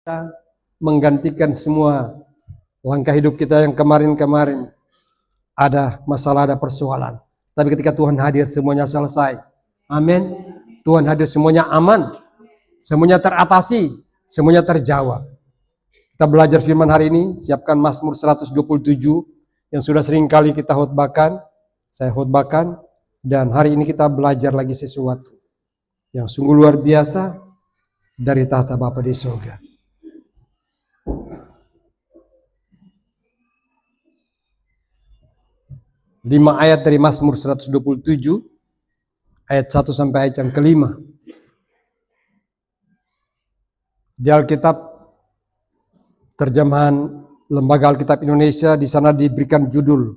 kita menggantikan semua langkah hidup kita yang kemarin-kemarin. Ada masalah, ada persoalan. Tapi ketika Tuhan hadir, semuanya selesai. Amin. Tuhan hadir, semuanya aman. Semuanya teratasi. Semuanya terjawab. Kita belajar firman hari ini. Siapkan Mazmur 127 yang sudah sering kali kita khotbahkan. Saya khotbahkan. Dan hari ini kita belajar lagi sesuatu yang sungguh luar biasa dari tahta Bapa di surga. Lima ayat dari Mazmur 127, ayat 1 sampai ayat yang kelima. Di Alkitab, terjemahan Lembaga Alkitab Indonesia, di sana diberikan judul,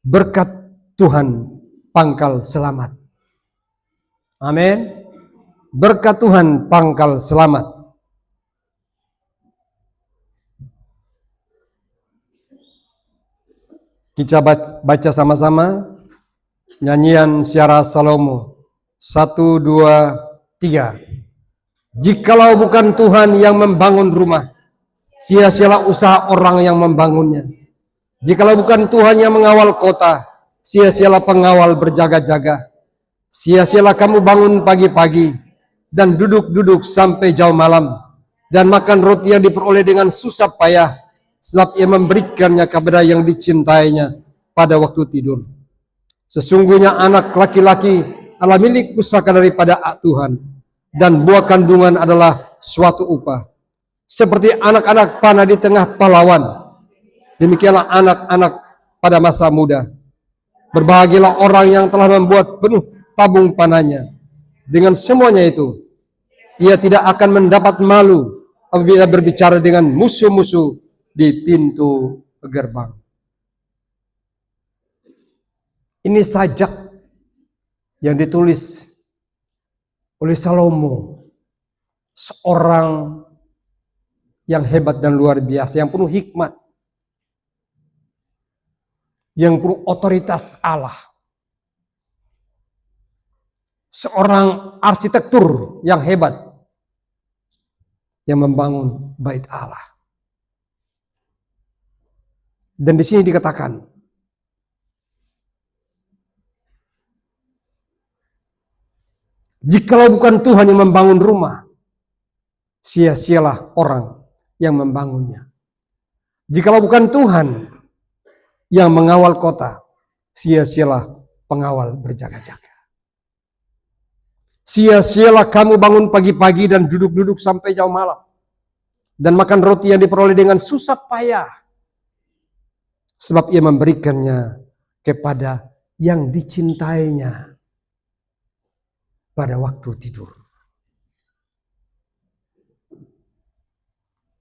Berkat Tuhan Pangkal Selamat. Amin. Berkat Tuhan Pangkal Selamat. Kita baca sama-sama nyanyian Syara Salomo 1, 2, 3. Jikalau bukan Tuhan yang membangun rumah, sia-sialah usaha orang yang membangunnya. Jikalau bukan Tuhan yang mengawal kota, sia-sialah pengawal berjaga-jaga. Sia-sialah kamu bangun pagi-pagi dan duduk-duduk sampai jauh malam dan makan roti yang diperoleh dengan susah payah, sebab ia memberikannya kepada yang dicintainya pada waktu tidur. Sesungguhnya anak laki-laki adalah milik pusaka daripada Tuhan, dan buah kandungan adalah suatu upah. Seperti anak-anak panah di tengah pahlawan, demikianlah anak-anak pada masa muda. Berbahagialah orang yang telah membuat penuh tabung panahnya. Dengan semuanya itu, ia tidak akan mendapat malu apabila berbicara dengan musuh-musuh di pintu gerbang. Ini sajak yang ditulis oleh Salomo, seorang yang hebat dan luar biasa, yang penuh hikmat, yang penuh otoritas Allah. Seorang arsitektur yang hebat, yang membangun bait Allah. Dan di sini dikatakan, jikalau bukan Tuhan yang membangun rumah, sia-sialah orang yang membangunnya. Jikalau bukan Tuhan yang mengawal kota, sia-sialah pengawal berjaga-jaga. Sia-sialah kamu bangun pagi-pagi dan duduk-duduk sampai jauh malam, dan makan roti yang diperoleh dengan susah payah, sebab ia memberikannya kepada yang dicintainya pada waktu tidur.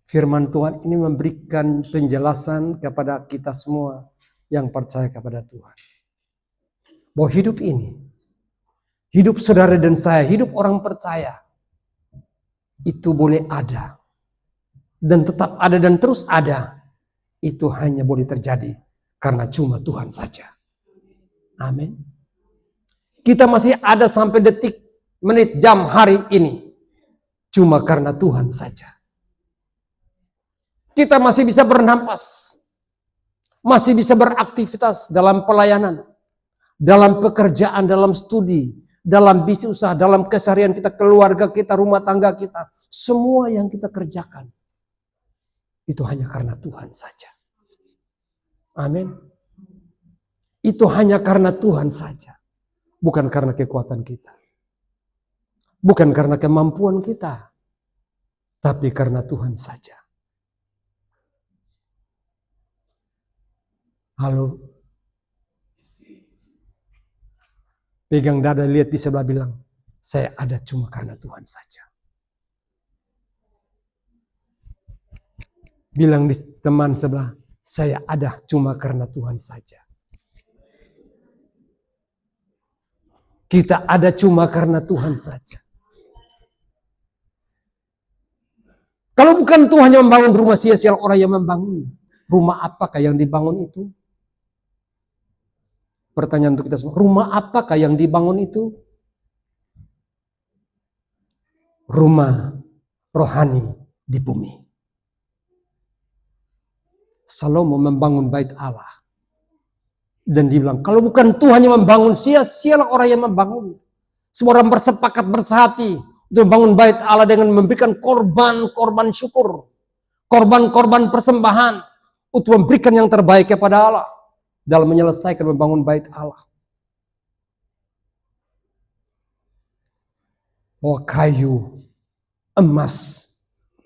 Firman Tuhan ini memberikan penjelasan kepada kita semua yang percaya kepada Tuhan, bahwa hidup ini, hidup saudara dan saya, hidup orang percaya, itu boleh ada, dan tetap ada dan terus ada. Itu hanya boleh terjadi karena cuma Tuhan saja. Amin. Kita masih ada sampai detik, menit, jam, hari ini cuma karena Tuhan saja. Kita masih bisa bernafas, masih bisa beraktivitas dalam pelayanan, dalam pekerjaan, dalam studi, dalam bisnis usaha, dalam keseharian kita, keluarga kita, rumah tangga kita. Semua yang kita kerjakan itu hanya karena Tuhan saja. Amin. Itu hanya karena Tuhan saja. Bukan karena kekuatan kita. Bukan karena kemampuan kita. Tapi karena Tuhan saja. Halo. Pegang dada, lihat di sebelah, bilang, saya ada cuma karena Tuhan saja. Bilang di teman sebelah, saya ada cuma karena Tuhan saja. Kita ada cuma karena Tuhan saja. Kalau bukan Tuhan yang membangun rumah, sia-sia orang yang membangun. Rumah apakah yang dibangun itu? Pertanyaan untuk kita semua, rumah apakah yang dibangun itu? Rumah rohani di bumi. Salomo membangun bait Allah. Dan dibilang, kalau bukan Tuhan yang membangun, sia-sialah orang yang membangun. Semua orang bersepakat bersehati untuk membangun bait Allah dengan memberikan korban-korban syukur, korban-korban persembahan untuk memberikan yang terbaik kepada Allah dalam menyelesaikan membangun bait Allah. Oh, kayu, emas,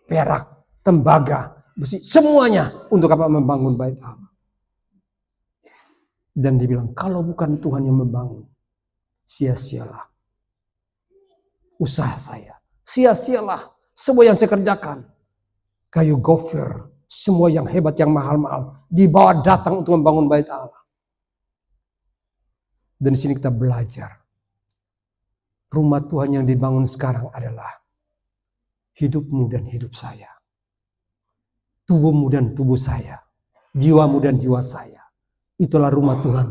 perak, tembaga, besi, semuanya untuk apa? Membangun bait Allah. Dan dibilang, kalau bukan Tuhan yang membangun, sia-sialah usaha saya, sia-sialah semua yang saya kerjakan. Kayu gofir, semua yang hebat, yang mahal-mahal, dibawa datang untuk membangun bait Allah. Dan di sini kita belajar, rumah Tuhan yang dibangun sekarang adalah hidupmu dan hidup saya, tubuhmu dan tubuh saya, jiwamu dan jiwa saya. Itulah rumah Tuhan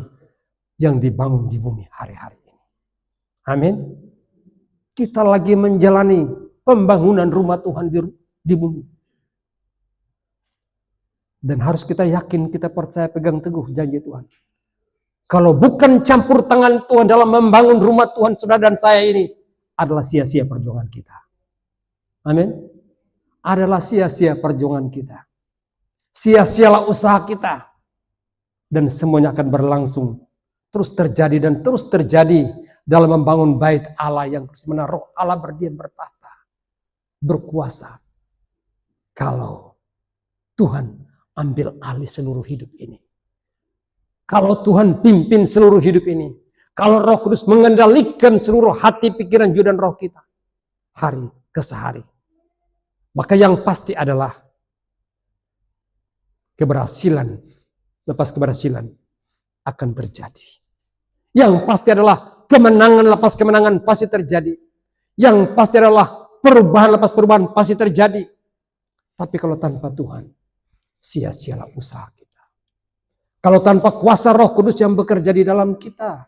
yang dibangun di bumi hari-hari ini. Amin. Kita lagi menjalani pembangunan rumah Tuhan di bumi. Dan harus kita yakin, kita percaya, pegang teguh janji Tuhan. Kalau bukan campur tangan Tuhan dalam membangun rumah Tuhan, saudara dan saya ini, adalah sia-sia perjuangan kita. Amin. Adalah sia-sia perjuangan kita. Sia-sialah usaha kita. Dan semuanya akan berlangsung, terus terjadi dan terus terjadi dalam membangun bait Allah yang sebenarnya roh Allah berdiam bertahta, berkuasa. Kalau Tuhan ambil alih seluruh hidup ini, kalau Tuhan pimpin seluruh hidup ini, kalau Roh Kudus mengendalikan seluruh hati, pikiran, jiwa dan roh kita hari ke hari, maka yang pasti adalah keberhasilan. Lepas keberhasilan akan terjadi. Yang pasti adalah kemenangan lepas kemenangan pasti terjadi. Yang pasti adalah perubahan lepas perubahan pasti terjadi. Tapi kalau tanpa Tuhan, sia-sialah usaha kita. Kalau tanpa kuasa Roh Kudus yang bekerja di dalam kita,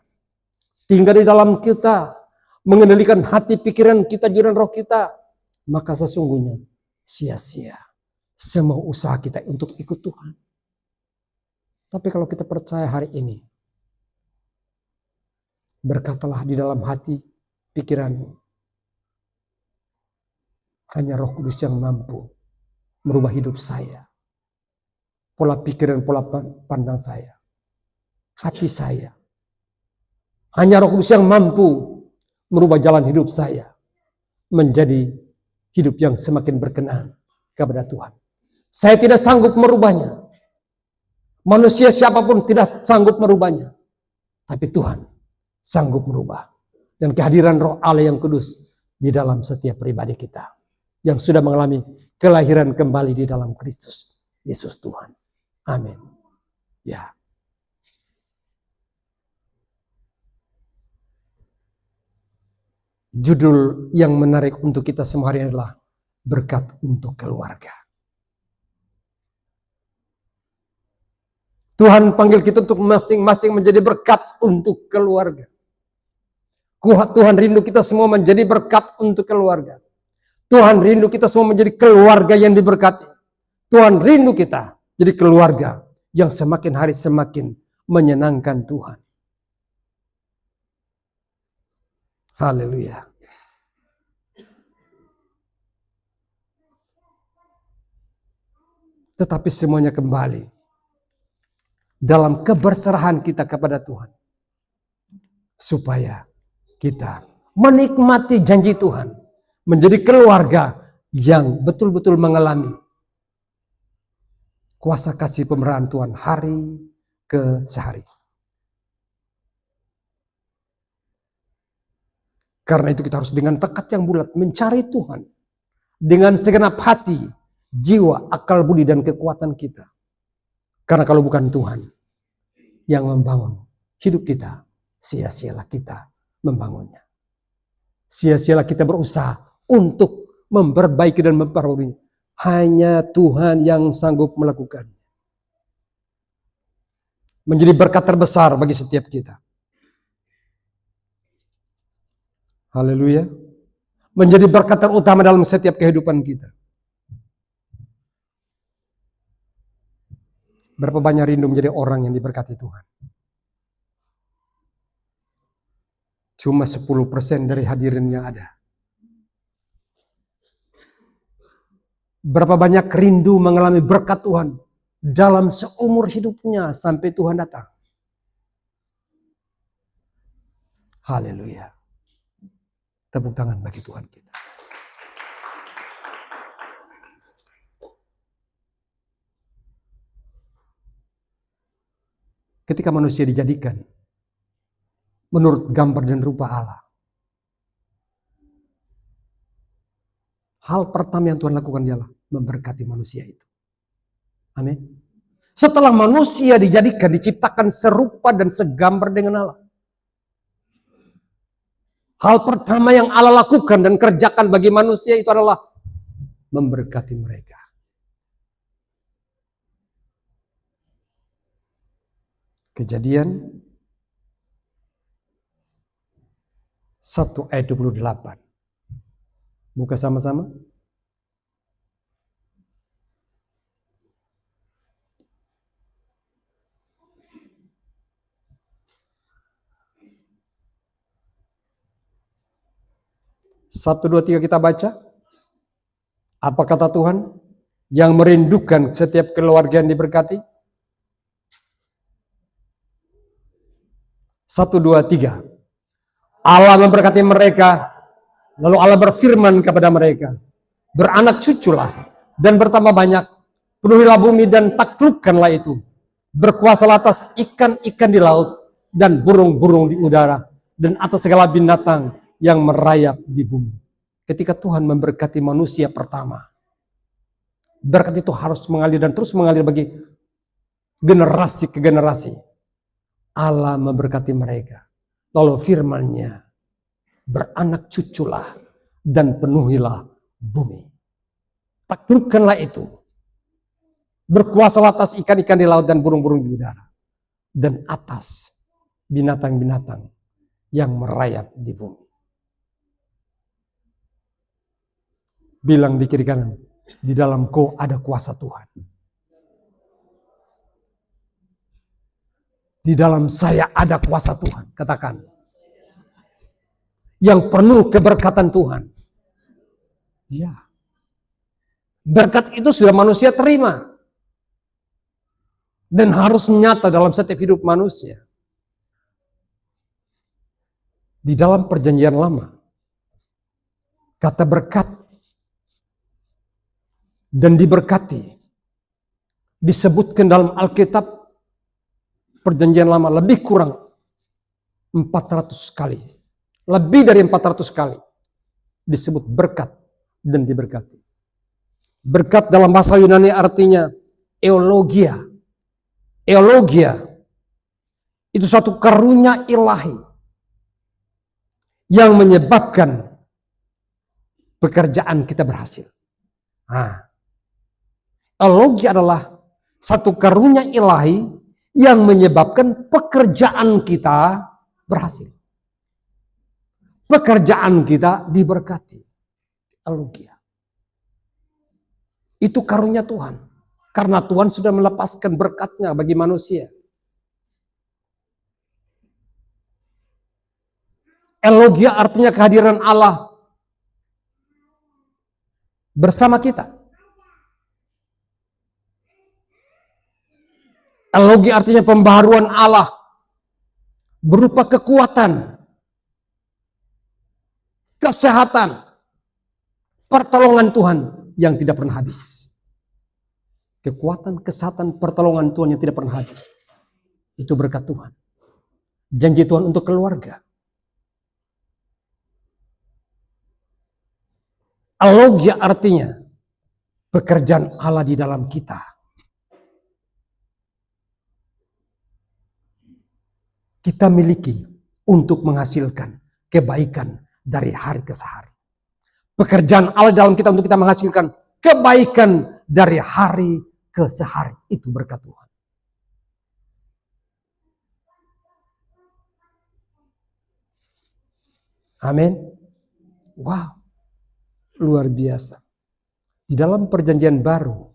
tinggal di dalam kita, mengendalikan hati, pikiran kita, jiwa dan roh kita, maka sesungguhnya sia-sia semua usaha kita untuk ikut Tuhan. Tapi kalau kita percaya hari ini, berkatalah di dalam hati, pikiranmu, hanya Roh Kudus yang mampu merubah hidup saya, pola pikir dan pola pandang saya, hati saya. Hanya Roh Kudus yang mampu merubah jalan hidup saya menjadi hidup yang semakin berkenan kepada Tuhan. Saya tidak sanggup merubahnya. Manusia siapapun tidak sanggup merubahnya. Tapi Tuhan sanggup merubah. Dan kehadiran Roh Allah yang kudus di dalam setiap pribadi kita. Yang sudah mengalami kelahiran kembali di dalam Kristus Yesus Tuhan. Amin. Ya. Judul yang menarik untuk kita semua hari ini adalah berkat untuk keluarga. Tuhan panggil kita untuk masing-masing menjadi berkat untuk keluarga. Tuhan rindu kita semua menjadi berkat untuk keluarga. Tuhan rindu kita semua menjadi keluarga yang diberkati. Tuhan rindu kita jadi keluarga yang semakin hari semakin menyenangkan Tuhan. Haleluya. Tetapi semuanya kembali dalam keberserahan kita kepada Tuhan. Supaya kita menikmati janji Tuhan. Menjadi keluarga yang betul-betul mengalami kuasa kasih pemeliharaan Tuhan hari ke hari. Karena itu kita harus dengan tekad yang bulat mencari Tuhan. Dengan segenap hati, jiwa, akal budi dan kekuatan kita. Karena kalau bukan Tuhan yang membangun hidup kita, sia-sialah kita membangunnya. Sia-sialah kita berusaha untuk memperbaiki dan memperbarui. Hanya Tuhan yang sanggup melakukannya. Menjadi berkat terbesar bagi setiap kita. Haleluya. Menjadi berkat terutama dalam setiap kehidupan kita. Berapa banyak rindu menjadi orang yang diberkati Tuhan? Cuma 10% dari hadirinnya ada. Berapa banyak rindu mengalami berkat Tuhan dalam seumur hidupnya sampai Tuhan datang. Haleluya. Tepuk tangan bagi Tuhan kita. Ketika manusia dijadikan menurut gambar dan rupa Allah, hal pertama yang Tuhan lakukan ialah memberkati manusia itu. Amin. Setelah manusia dijadikan, diciptakan serupa dan segambar dengan Allah, hal pertama yang Allah lakukan dan kerjakan bagi manusia itu adalah memberkati mereka. Kejadian 1 ayat 28. Buka sama-sama. Satu, dua, tiga kita baca. Apa kata Tuhan? Yang merindukan setiap keluarga yang diberkati. 1, 2, 3. Allah memberkati mereka. Lalu Allah berfirman kepada mereka, beranak cuculah dan bertambah banyak, penuhilah bumi dan taklukkanlah itu, berkuasalah atas ikan-ikan di laut dan burung-burung di udara dan atas segala binatang yang merayap di bumi. Ketika Tuhan memberkati manusia pertama, berkat itu harus mengalir dan terus mengalir bagi generasi ke generasi. Allah memberkati mereka. Lalu firman-Nya, beranak cuculah dan penuhilah bumi. Taklukkanlah itu. Berkuasalah atas ikan-ikan di laut dan burung-burung di udara. Dan atas binatang-binatang yang merayap di bumi. Bilang di kiri kanan, di dalam kau ada kuasa Tuhan. Di dalam saya ada kuasa Tuhan. Katakan. Yang penuh keberkatan Tuhan. Ya. Berkat itu sudah manusia terima. Dan harus nyata dalam setiap hidup manusia. Di dalam perjanjian lama, kata berkat dan diberkati disebutkan dalam Alkitab perjanjian lama lebih kurang 400 kali. Lebih dari 400 kali disebut berkat dan diberkati. Berkat dalam bahasa Yunani artinya eulogia. Eulogia itu satu karunia ilahi yang menyebabkan pekerjaan kita berhasil. Eulogia adalah satu karunia ilahi yang menyebabkan pekerjaan kita berhasil. Pekerjaan kita diberkati. Eulogia. Itu karunia Tuhan. Karena Tuhan sudah melepaskan berkatnya bagi manusia. Eulogia artinya kehadiran Allah bersama kita. Eulogia artinya pembaharuan Allah berupa kekuatan, kesehatan, pertolongan Tuhan yang tidak pernah habis. Kekuatan, kesehatan, pertolongan Tuhan yang tidak pernah habis. Itu berkat Tuhan. Janji Tuhan untuk keluarga. Eulogia artinya pekerjaan Allah di dalam kita. Kita miliki untuk menghasilkan kebaikan dari hari ke hari. Pekerjaan Allah dalam kita untuk kita menghasilkan kebaikan dari hari ke hari. Itu berkat Tuhan. Amin. Wow. Luar biasa. Di dalam perjanjian baru,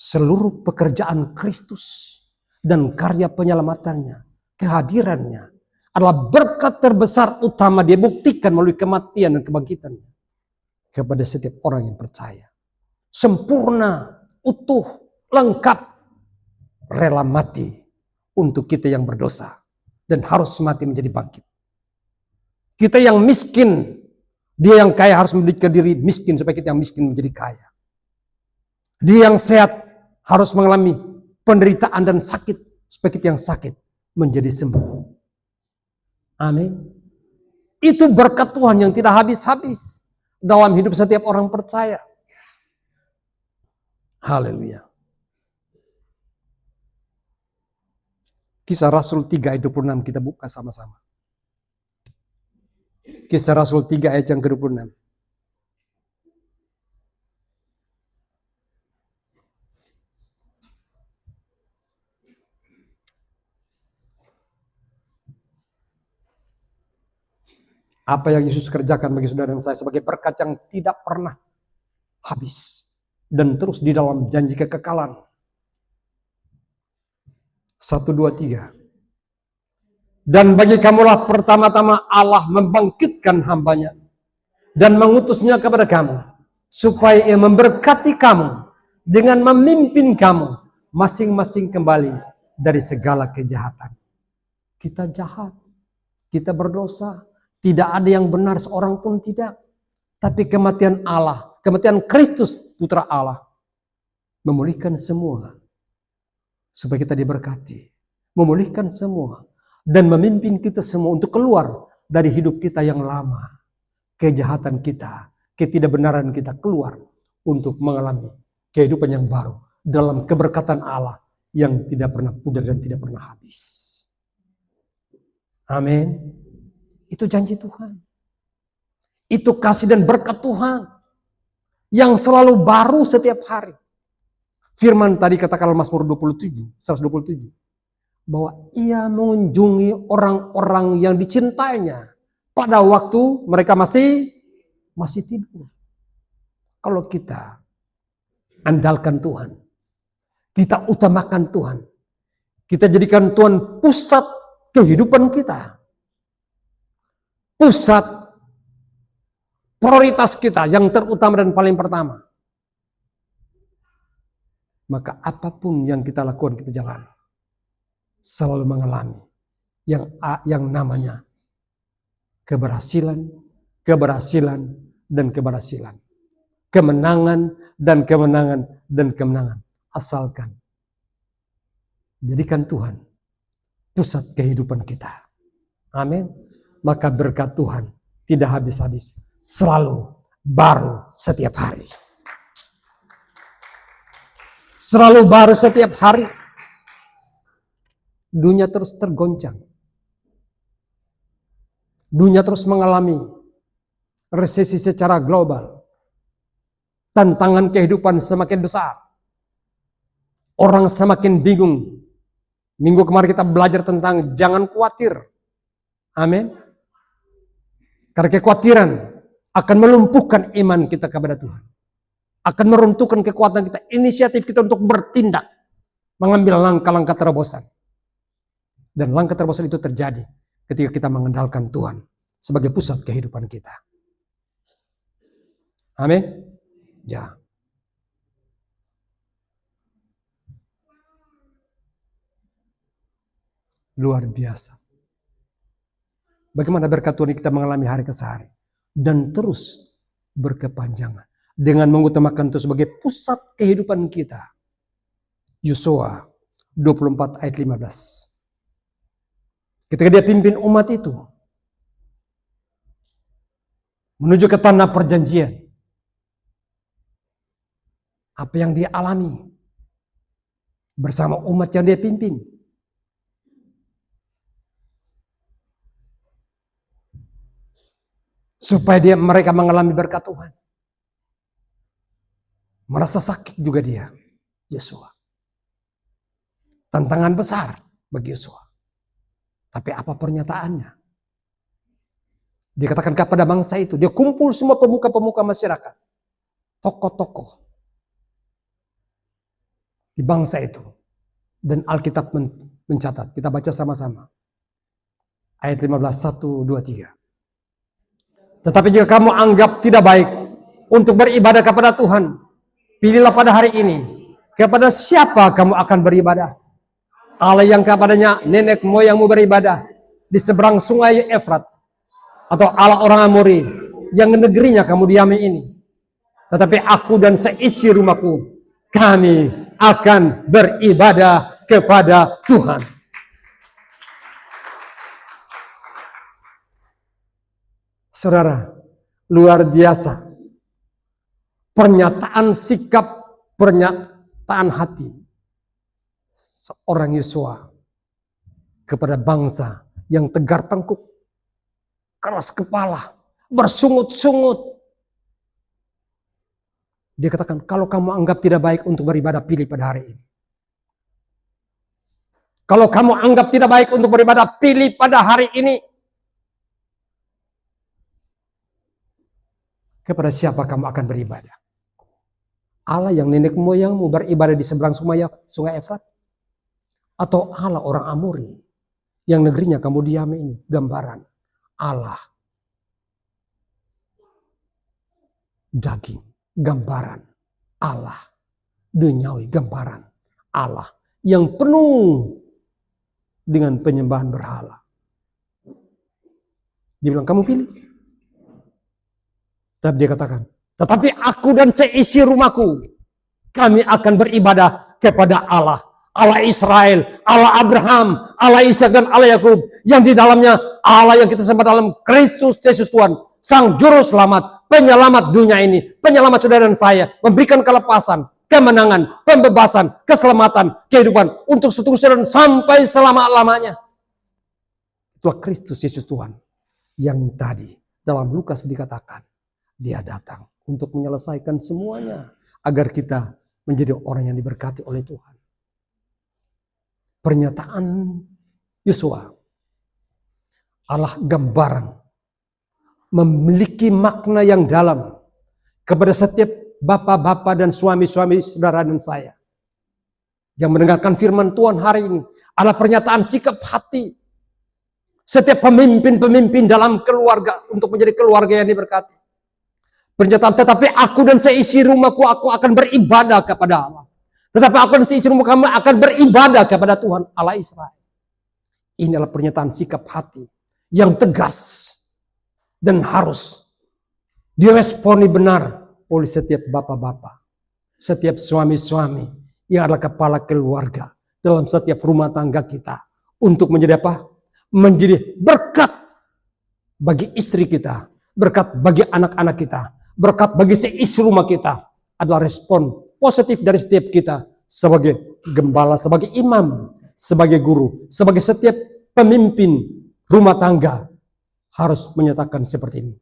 seluruh pekerjaan Kristus dan karya penyelamatannya, kehadirannya adalah berkat terbesar utama dia buktikan melalui kematian dan kebangkitannya kepada setiap orang yang percaya. Sempurna, utuh, lengkap, rela mati untuk kita yang berdosa dan harus mati menjadi bangkit. Kita yang miskin, dia yang kaya harus menjadikan diri miskin supaya kita yang miskin menjadi kaya. Dia yang sehat harus mengalami penderitaan dan sakit supaya kita yang sakit menjadi sembuh. Amin. Itu berkat Tuhan yang tidak habis-habis dalam hidup setiap orang percaya. Haleluya. Kisah Rasul 3 ayat 26 kita buka sama-sama. Kisah Rasul 3 ayat yang ke-26. Apa yang Yesus kerjakan bagi saudara dan saya sebagai berkat yang tidak pernah habis dan terus di dalam janji kekekalan. 1, 2, 3. Dan bagi kamulah pertama-tama Allah membangkitkan hambanya dan mengutusnya kepada kamu supaya ia memberkati kamu dengan memimpin kamu masing-masing kembali dari segala kejahatan. Kita jahat, kita berdosa, tidak ada yang benar seorang pun tidak. Tapi kematian Allah, kematian Kristus Putra Allah memulihkan semua supaya kita diberkati, memulihkan semua dan memimpin kita semua untuk keluar dari hidup kita yang lama, kejahatan kita, ketidakbenaran kita keluar untuk mengalami kehidupan yang baru dalam keberkatan Allah yang tidak pernah pudar dan tidak pernah habis. Amin. Itu janji Tuhan. Itu kasih dan berkat Tuhan yang selalu baru setiap hari. Firman tadi katakan Mazmur 127 bahwa ia mengunjungi orang-orang yang dicintainya pada waktu mereka masih tidur. Kalau kita andalkan Tuhan, kita utamakan Tuhan, kita jadikan Tuhan pusat kehidupan kita, pusat prioritas kita yang terutama dan paling pertama, maka apapun yang kita lakukan, kita jalani, selalu mengalami yang namanya keberhasilan, dan keberhasilan, kemenangan dan kemenangan, asalkan jadikan Tuhan pusat kehidupan kita. Amin. Maka berkat Tuhan tidak habis-habis, selalu baru setiap hari. Selalu baru setiap hari. Dunia terus tergoncang. Dunia terus mengalami resesi secara global. Tantangan kehidupan semakin besar. Orang semakin bingung. Minggu kemarin kita belajar tentang jangan khawatir. Amin. Karena kekhawatiran akan melumpuhkan iman kita kepada Tuhan. Akan meruntuhkan kekuatan kita, inisiatif kita untuk bertindak. Mengambil langkah-langkah terobosan. Dan langkah terobosan itu terjadi ketika kita mengandalkan Tuhan sebagai pusat kehidupan kita. Amin. Ya. Luar biasa. Bagaimana berkat Tuhan kita mengalami hari ke hari. Dan terus berkepanjangan. Dengan mengutamakan itu sebagai pusat kehidupan kita. Yosua 24 ayat 15. Ketika dia pimpin umat itu. Menuju ke tanah perjanjian. Apa yang dia alami. Bersama umat yang dia pimpin. Supaya mereka mengalami berkat Tuhan. Merasa sakit juga dia, Yosua. Tantangan besar bagi Yosua. Tapi apa pernyataannya? Dia katakan kepada bangsa itu, dia kumpul semua pemuka-pemuka masyarakat. Tokoh-tokoh. di bangsa itu. Dan Alkitab mencatat, kita baca sama-sama. Ayat 15, 1, 2, 3. Tetapi jika kamu anggap tidak baik untuk beribadah kepada Tuhan, pilihlah pada hari ini kepada siapa kamu akan beribadah. Allah yang kepadanya nenek moyangmu beribadah di seberang sungai Efrat, atau Allah orang Amori yang negerinya kamu diami ini. Tetapi aku dan seisi rumahku, kami akan beribadah kepada Tuhan. Saudara, luar biasa. Pernyataan sikap, pernyataan hati seorang Yosua kepada bangsa yang tegar tengkuk, keras kepala, bersungut-sungut. Dia katakan, kalau kamu anggap tidak baik untuk beribadah, pilih pada hari ini. Kalau kamu anggap tidak baik untuk beribadah, pilih pada hari ini. Kepada siapa kamu akan beribadah? Allah yang nenek moyangmu beribadah di seberang sungai Efrat? Atau Allah orang Amori yang negerinya kamu diami ini? Gambaran Allah daging, gambaran Allah duniawi, gambaran Allah yang penuh dengan penyembahan berhala. Dia bilang, kamu pilih. Tapi dia katakan, tetapi aku dan seisi rumahku, kami akan beribadah kepada Allah. Allah Israel, Allah Abraham, Allah Ishak dan Allah Yakub, yang di dalamnya Allah yang kita sembah dalam Kristus Yesus Tuhan, Sang Juru Selamat, penyelamat dunia ini, penyelamat saudara dan saya, memberikan kelepasan, kemenangan, pembebasan, keselamatan, kehidupan untuk seterusnya dan sampai selama-lamanya. Itulah Kristus Yesus Tuhan yang tadi dalam Lukas dikatakan, dia datang untuk menyelesaikan semuanya agar kita menjadi orang yang diberkati oleh Tuhan. Pernyataan Yosua, Allah gambaran, memiliki makna yang dalam kepada setiap bapak-bapak dan suami-suami saudara dan saya yang mendengarkan firman Tuhan hari ini. Adalah pernyataan sikap hati setiap pemimpin-pemimpin dalam keluarga untuk menjadi keluarga yang diberkati. Pernyataan, tetapi aku dan seisi rumahku, aku akan beribadah kepada Allah. Tetapi aku dan seisi rumah kami akan beribadah kepada Tuhan Allah Israel. Ini adalah pernyataan sikap hati yang tegas dan harus diresponi benar oleh setiap bapak-bapak, setiap suami-suami yang adalah kepala keluarga dalam setiap rumah tangga kita, untuk menjadi apa? Menjadi berkat bagi istri kita, berkat bagi anak-anak kita, berkat bagi seisi rumah kita. Adalah respon positif dari setiap kita sebagai gembala, sebagai imam, sebagai guru, sebagai setiap pemimpin rumah tangga harus menyatakan seperti ini.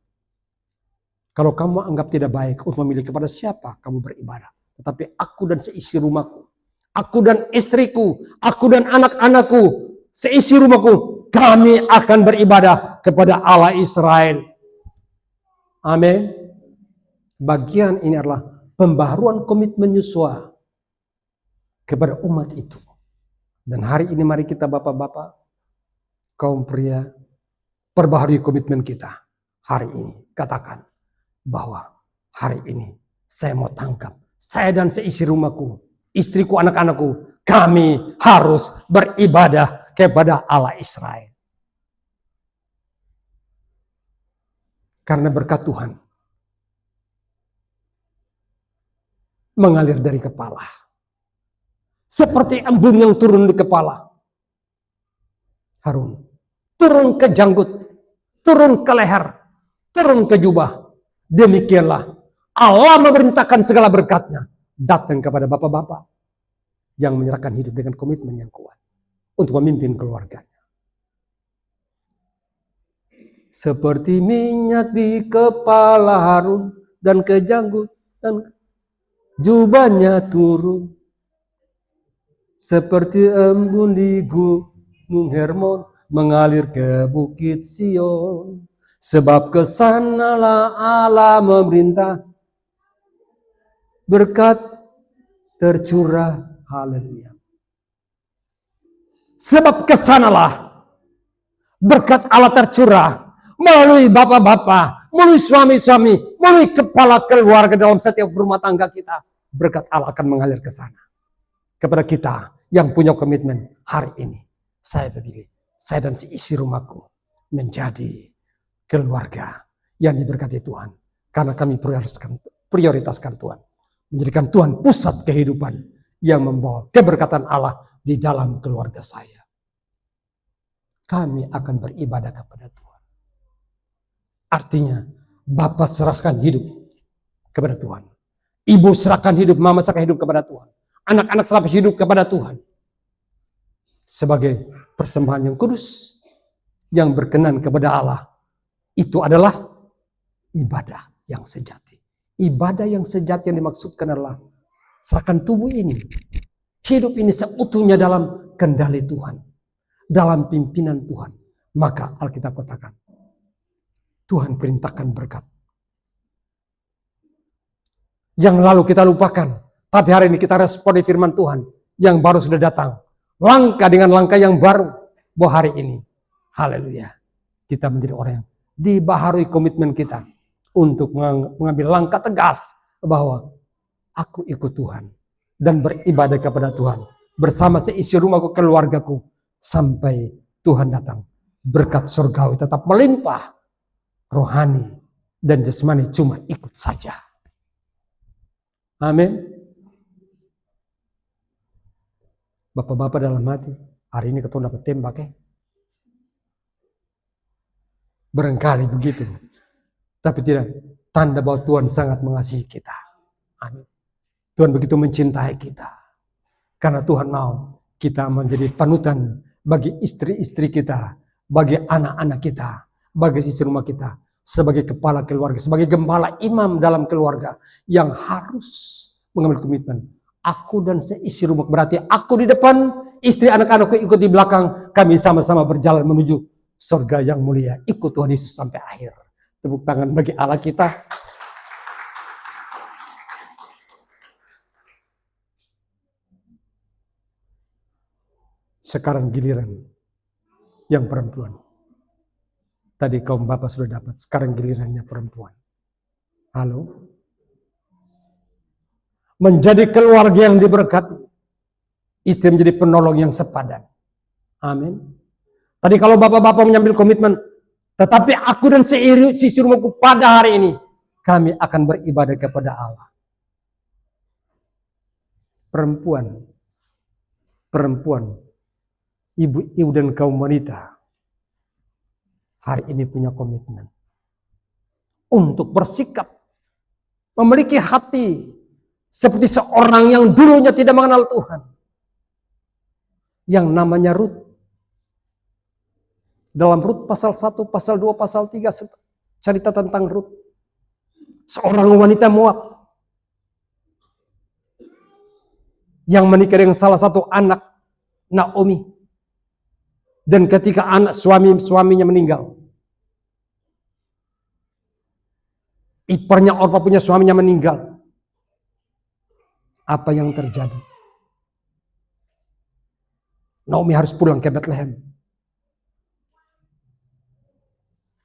Kalau kamu anggap tidak baik untuk memilih kepada siapa kamu beribadah, tetapi aku dan seisi rumahku, aku dan istriku, aku dan anak-anakku, seisi rumahku, kami akan beribadah kepada Allah Israel. Amin. Bagian ini adalah pembaharuan komitmen Yosua kepada umat itu. Dan hari ini mari kita bapak-bapak, kaum pria, perbaharui komitmen kita. Hari ini katakan bahwa hari ini saya mau tangkap, saya dan seisi rumahku, istriku, anak-anakku, kami harus beribadah kepada Allah Israel. Karena berkat Tuhan mengalir dari kepala. Seperti embun yang turun di kepala Harun. Turun ke janggut, turun ke leher, turun ke jubah. Demikianlah Allah memerintahkan segala berkatnya datang kepada bapak-bapak yang menyerahkan hidup dengan komitmen yang kuat untuk memimpin keluarganya. Seperti minyak di kepala Harun dan ke janggut dan jubahnya turun, seperti embun di gunung Hermon mengalir ke bukit Sion. Sebab kesanalah Allah memerintah, berkat tercurah Haleluya. Sebab kesanalah berkat Allah tercurah melalui bapak-bapak, melalui suami-suami, melalui kepala keluarga dalam setiap rumah tangga kita. Berkat Allah akan mengalir ke sana. Kepada kita yang punya komitmen hari ini, saya memilih, saya dan si isi rumahku menjadi keluarga yang diberkati Tuhan. Karena kami prioritaskan Tuhan. Menjadikan Tuhan pusat kehidupan yang membawa keberkatan Allah di dalam keluarga saya. Kami akan beribadah kepada Tuhan. Artinya, Bapak serahkan hidup kepada Tuhan. Ibu serahkan hidup, mama serahkan hidup kepada Tuhan. Anak-anak serahkan hidup kepada Tuhan. Sebagai persembahan yang kudus, yang berkenan kepada Allah. Itu adalah ibadah yang sejati. Ibadah yang sejati yang dimaksudkan adalah serahkan tubuh ini, hidup ini seutuhnya dalam kendali Tuhan, dalam pimpinan Tuhan. Maka Alkitab katakan, Tuhan perintahkan berkat. Yang lalu kita lupakan, tapi hari ini kita respon di firman Tuhan yang baru sudah datang. Langkah dengan langkah yang baru, bahwa hari ini, haleluya, kita menjadi orang yang dibaharui komitmen kita untuk mengambil langkah tegas bahwa aku ikut Tuhan dan beribadah kepada Tuhan bersama seisi rumahku, keluargaku, sampai Tuhan datang. Berkat surgawi tetap melimpah, rohani dan jasmani cuma ikut saja. Amin. Bapak-bapak dalam hati, hari ini ketemu dapat tembak ya. Barangkali begitu. Tapi tidak, tanda bahwa Tuhan sangat mengasihi kita. Amin. Tuhan begitu mencintai kita. Karena Tuhan mau kita menjadi panutan bagi istri-istri kita, bagi anak-anak kita, bagi istri rumah kita, sebagai kepala keluarga, sebagai gembala imam dalam keluarga yang harus mengambil komitmen. Aku dan seisi rumah, berarti aku di depan, istri anak-anakku ikut di belakang, kami sama-sama berjalan menuju surga yang mulia. Ikut Tuhan Yesus sampai akhir. Tepuk tangan bagi Allah kita. Sekarang giliran yang perempuan. Tadi kaum bapak sudah dapat, sekarang gilirannya perempuan. Halo? Menjadi keluarga yang diberkati. Istri menjadi penolong yang sepadan. Amin. Tadi kalau bapak-bapak mengambil komitmen, tetapi aku dan seisi rumahku pada hari ini, kami akan beribadah kepada Allah. Perempuan, ibu-ibu dan kaum wanita, hari ini punya komitmen untuk bersikap, memiliki hati seperti seorang yang dulunya tidak mengenal Tuhan, yang namanya Rut. Dalam Rut pasal 1, pasal 2, pasal 3 cerita tentang Rut, seorang wanita Moab yang menikah dengan salah satu anak Naomi. Dan ketika anak suaminya meninggal, iparnya Orpa punya suaminya meninggal. Apa yang terjadi? Naomi harus pulang ke Bethlehem.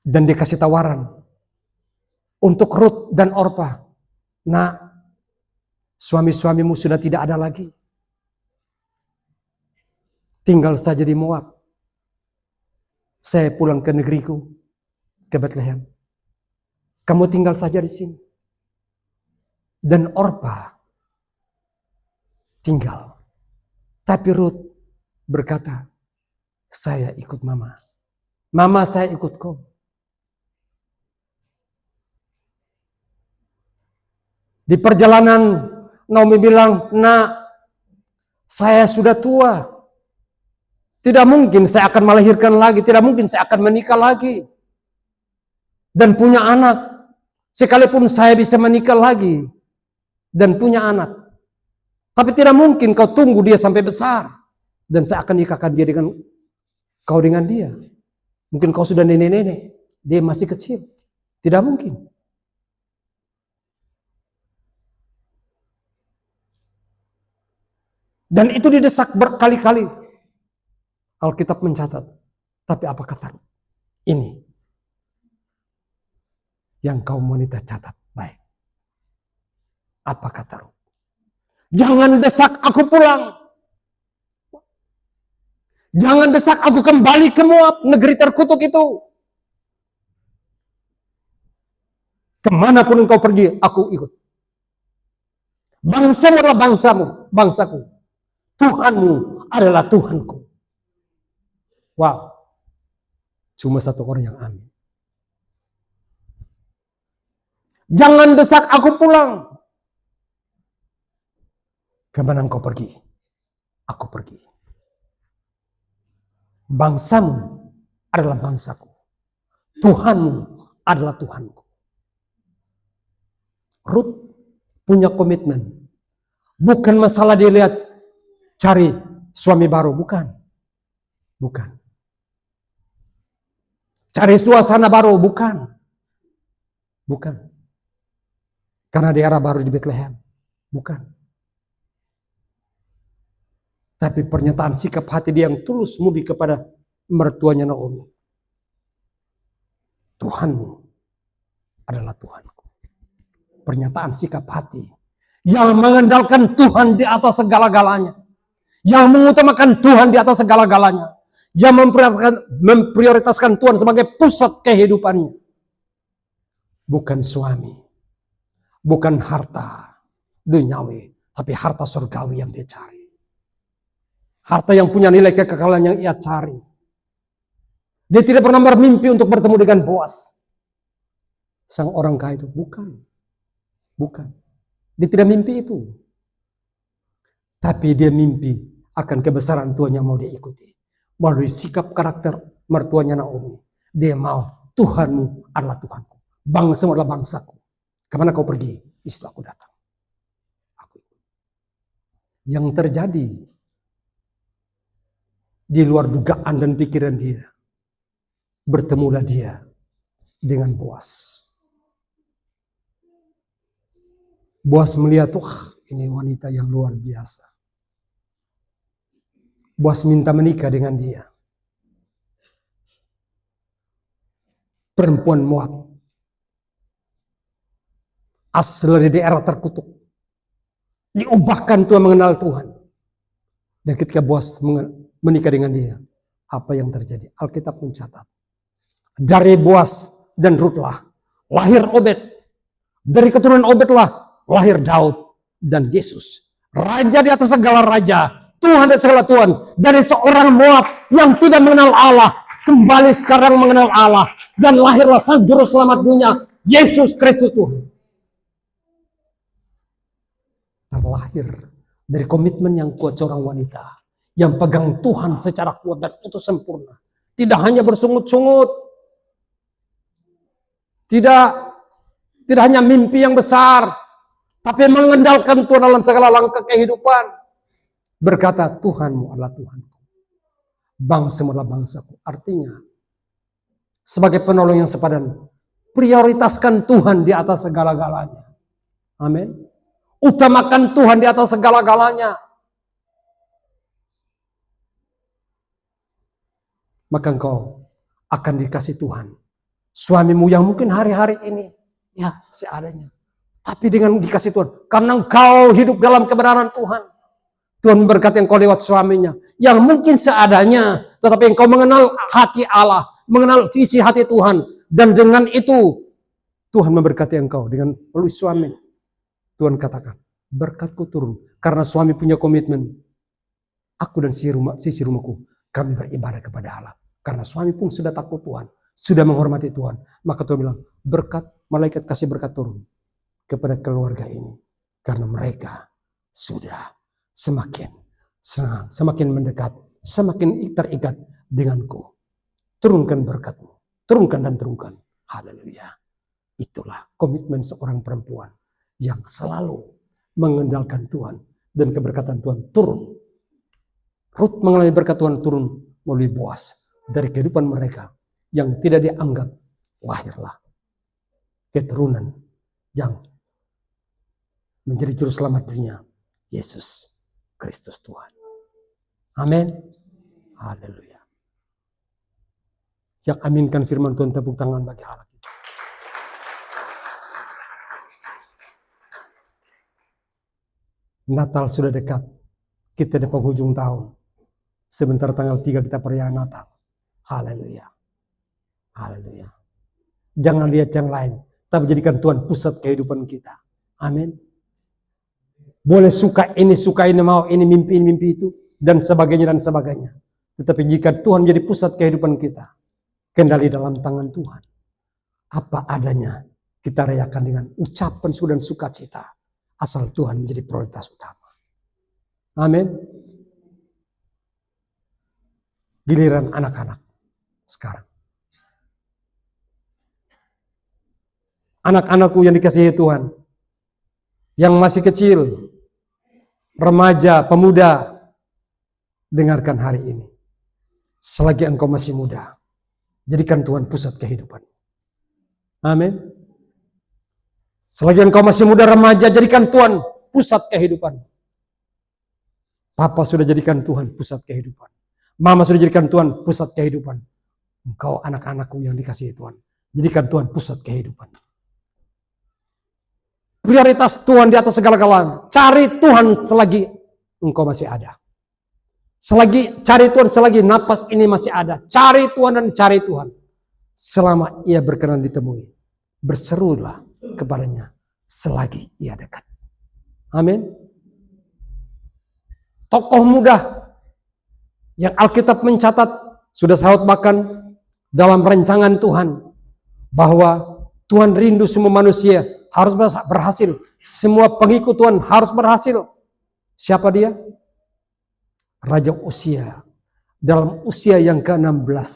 Dan dikasih tawaran untuk Rut dan Orpa. Nah, suami-suamimu sudah tidak ada lagi. Tinggal saja di Moab. Saya pulang ke negeriku, ke Bethlehem. Kamu tinggal saja di sini. Dan Orpa tinggal. Tapi Rut berkata, saya ikut mama. Mama, saya ikut kau. Di perjalanan Naomi bilang, nak, saya sudah tua. Tidak mungkin saya akan melahirkan lagi. Tidak mungkin saya akan menikah lagi. Dan punya anak. Sekalipun saya bisa menikah lagi. Dan punya anak. Tapi tidak mungkin kau tunggu dia sampai besar. Dan saya akan nikahkan dia dengan kau dengan dia. Mungkin kau sudah nenek-nenek. Dia masih kecil. Tidak mungkin. Dan itu didesak berkali-kali. Alkitab mencatat. Tapi apa kata Rut? Ini yang kaum wanita catat baik. Apa kata Rut? Jangan desak aku pulang. Jangan desak aku kembali ke Moab, negeri terkutuk itu. Kemanapun engkau pergi, aku ikut. Bangsamu adalah bangsamu, bangsaku. Tuhanmu adalah Tuhanku. Wow. Cuma satu orang yang amin. Jangan desak aku pulang. Kemana engkau pergi? Aku pergi. Bangsamu adalah bangsaku. Tuhanmu adalah Tuhanku. Rut punya komitmen. Bukan masalah dia lihat cari suami baru, bukan. Bukan. Cari suasana baru, bukan. Bukan. Karena daerah baru di Bethlehem. Bukan. Tapi pernyataan sikap hati dia yang tulus murni kepada mertuanya Naomi. Tuhanmu adalah Tuhanku. Pernyataan sikap hati yang mengandalkan Tuhan di atas segala-galanya. Yang mengutamakan Tuhan di atas segala-galanya. Yang memprioritaskan Tuhan sebagai pusat kehidupannya. Bukan suami. Bukan harta duniawi. Tapi harta surgawi yang dia cari. Harta yang punya nilai kekekalan yang ia cari. Dia tidak pernah bermimpi untuk bertemu dengan Boas. Sang orang kaya itu. Bukan. Bukan. Dia tidak mimpi itu. Tapi dia mimpi akan kebesaran Tuhan yang mau dia ikuti. Melalui sikap karakter mertuanya Naomi. Dia mau Tuhanmu adalah Tuhanku. Bangsamu adalah bangsaku. Kemana kau pergi? Di situ aku datang. Aku ikut. Yang terjadi di luar dugaan dan pikiran dia. Bertemulah dia dengan Boas. Boas melihat, ini wanita yang luar biasa. Boas minta menikah dengan dia. Perempuan Moab. Asal dari daerah terkutuk. Diubahkan Tuhan mengenal Tuhan. Dan ketika Boas menikah dengan dia, apa yang terjadi? Alkitab mencatat. Dari Boas dan Rutlah lahir Obed. Dari keturunan Obedlah lahir Daud dan Yesus. Raja di atas segala raja. Tuhan dan segala Tuhan. Dari seorang Moab yang tidak mengenal Allah. Kembali sekarang mengenal Allah. Dan lahirlah sang juru selamat dunia. Yesus Kristus Tuhan. Terlahir dari komitmen yang kuat seorang wanita. Yang pegang Tuhan secara kuat dan utuh sempurna. Tidak hanya bersungut-sungut. Tidak hanya mimpi yang besar. Tapi mengandalkan Tuhan dalam segala langkah kehidupan. Berkata, Tuhanmu adalah Tuhanku. Bangsamu adalah bangsaku. Artinya, sebagai penolong yang sepadan, prioritaskan Tuhan di atas segala-galanya. Amin. Utamakan Tuhan di atas segala-galanya. Maka engkau akan dikasih Tuhan. Suamimu yang mungkin hari-hari ini, ya seadanya. Tapi dengan dikasih Tuhan. Karena engkau hidup dalam kebenaran Tuhan. Tuhan berkati engkau lewat suaminya. Yang mungkin seadanya. Tetapi engkau mengenal hati Allah. Mengenal isi hati Tuhan. Dan dengan itu, Tuhan memberkati engkau dengan melalui suami. Tuhan katakan, berkatku turun. Karena suami punya komitmen. Aku dan sisi rumahku, kami beribadah kepada Allah. Karena suami pun sudah takut Tuhan. Sudah menghormati Tuhan. Maka Tuhan bilang, berkat, malaikat kasih berkat turun. Kepada keluarga ini. Karena mereka sudah semakin mendekat, semakin terikat denganku. Turunkan berkatmu. Turunkan dan turunkan. Haleluya. Itulah komitmen seorang perempuan yang selalu mengandalkan Tuhan dan keberkatan Tuhan turun. Rut mengalami berkat Tuhan turun melalui Boas dari kehidupan mereka yang tidak dianggap. Lahirlah keturunan yang menjadi juru selamat dunia, Yesus Kristus Tuhan. Amin. Haleluya. Yang aminkan firman Tuhan, tepuk tangan bagi Allah kita. Natal sudah dekat. Kita di penghujung tahun. Sebentar tanggal 3 kita perayaan Natal. Haleluya. Haleluya. Jangan lihat yang lain, tapi jadikan Tuhan pusat kehidupan kita. Amin. Boleh suka ini, mau ini, mimpi itu, dan sebagainya, dan sebagainya. Tetapi jika Tuhan menjadi pusat kehidupan kita, kendali dalam tangan Tuhan. Apa adanya, kita rayakan dengan ucapan dan sukacita. Asal Tuhan menjadi prioritas utama. Amin. Giliran anak-anak sekarang. Anak-anakku yang dikasihi Tuhan, yang masih kecil, remaja, pemuda, dengarkan hari ini. Selagi engkau masih muda, jadikan Tuhan pusat kehidupan. Amin. Selagi engkau masih muda, remaja, jadikan Tuhan pusat kehidupan. Papa sudah jadikan Tuhan pusat kehidupan. Mama sudah jadikan Tuhan pusat kehidupan. Engkau anak-anakku yang dikasihi Tuhan, jadikan Tuhan pusat kehidupan. Prioritas Tuhan di atas segala-galanya. Cari Tuhan selagi engkau masih ada. Cari Tuhan selagi napas ini masih ada. Cari Tuhan dan cari Tuhan. Selama ia berkenan ditemui. Berserulah kepadanya selagi ia dekat. Amin. Tokoh muda yang Alkitab mencatat, sudah saya khotbahkan dalam rancangan Tuhan, bahwa Tuhan rindu semua manusia harus berhasil. Semua pengikut Tuhan harus berhasil. Siapa dia? Raja Usia. Dalam usia yang ke-16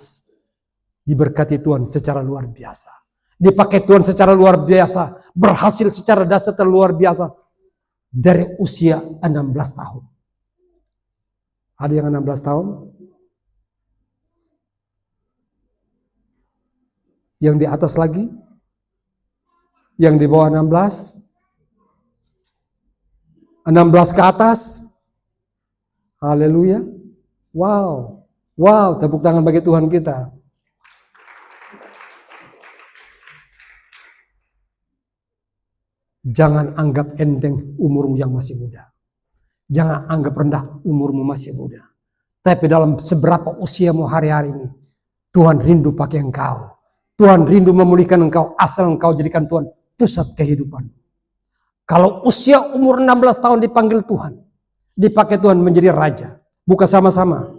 diberkati Tuhan secara luar biasa. Dipakai Tuhan secara luar biasa. Berhasil secara dahsyat luar biasa. Dari usia 16 tahun. Ada yang 16 tahun? Yang di atas lagi? Yang di bawah 16? 16 ke atas? Haleluya. Wow. Wow, tepuk tangan bagi Tuhan kita. Jangan anggap enteng umurmu yang masih muda. Jangan anggap rendah umurmu masih muda. Tapi dalam seberapa usiamu hari-hari ini, Tuhan rindu pakai engkau. Tuhan rindu memulihkan engkau asal engkau jadikan Tuhan pusat kehidupan. Kalau usia umur 16 tahun dipanggil Tuhan, dipakai Tuhan menjadi raja. Buka sama-sama.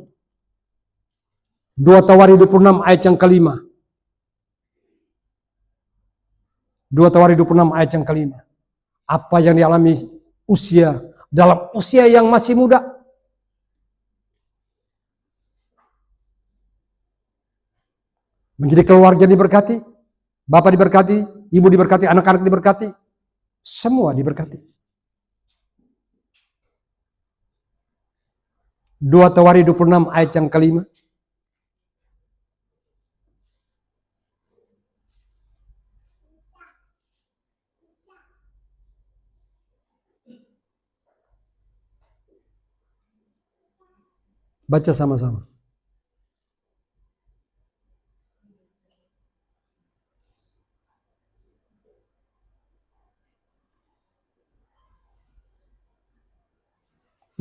2 Tawari 26 ayat yang kelima. 2 Tawari 26 ayat yang kelima. Apa yang dialami usia, dalam usia yang masih muda. Menjadi keluarga diberkati, bapak diberkati, ibu diberkati, anak-anak diberkati. Semua diberkati. 2 Tawari 26 ayat yang kelima. Baca sama-sama.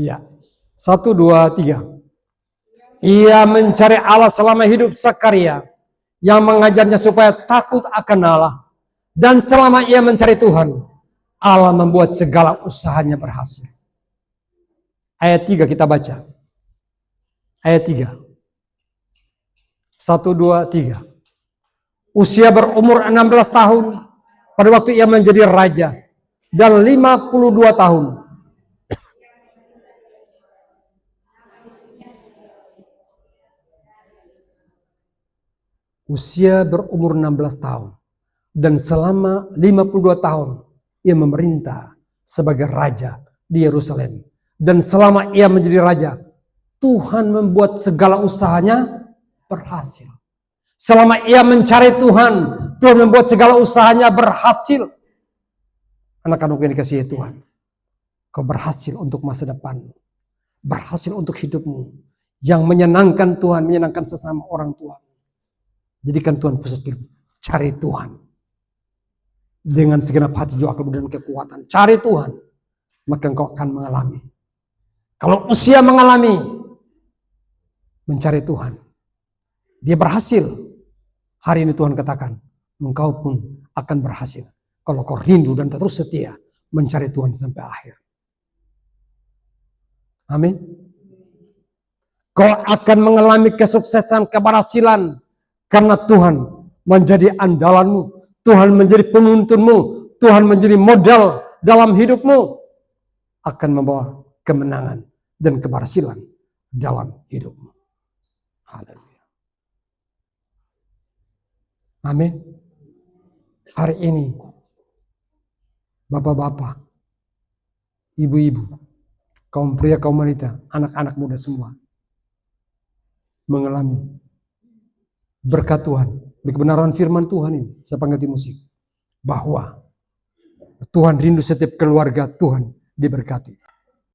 Iya. 1, 2, 3. Ia mencari Allah selama hidup Sakaria, yang mengajarnya supaya takut akan Allah. Dan selama ia mencari Tuhan, Allah membuat segala usahanya berhasil. Ayat 3 kita baca. Ayat 3. 1, 2, 3. Usia berumur 16 tahun pada waktu ia menjadi raja, dan 52 tahun. Usia berumur 16 tahun. Dan selama 52 tahun ia memerintah sebagai raja di Yerusalem. Dan selama ia menjadi raja, Tuhan membuat segala usahanya berhasil. Selama ia mencari Tuhan, Tuhan membuat segala usahanya berhasil. Anak-anak yang dikasihi Tuhan, kau berhasil untuk masa depanmu. berhasil untuk hidupmu. Yang menyenangkan Tuhan, menyenangkan sesama orang Tuhan. Jadikan Tuhan pusat hidup. Cari Tuhan. Dengan segenap hati, jiwa, kalbu, dan kekuatan. Cari Tuhan. Maka engkau akan mengalami. Kalau usia mengalami. Mencari Tuhan. Dia berhasil. Hari ini Tuhan katakan. Engkau pun akan berhasil. Kalau kau rindu dan terus setia. Mencari Tuhan sampai akhir. Amin. Kau akan mengalami kesuksesan, keberhasilan. Karena Tuhan menjadi andalanmu. Tuhan menjadi penuntunmu. Tuhan menjadi modal dalam hidupmu. Akan membawa kemenangan dan keberhasilan dalam hidupmu. Haleluya. Amin. Hari ini, bapak-bapak, ibu-ibu, kaum pria, kaum wanita, anak-anak muda semua mengalami berkat Tuhan, di kebenaran firman Tuhan ini. Saya panggil musik bahwa Tuhan rindu setiap keluarga Tuhan diberkati.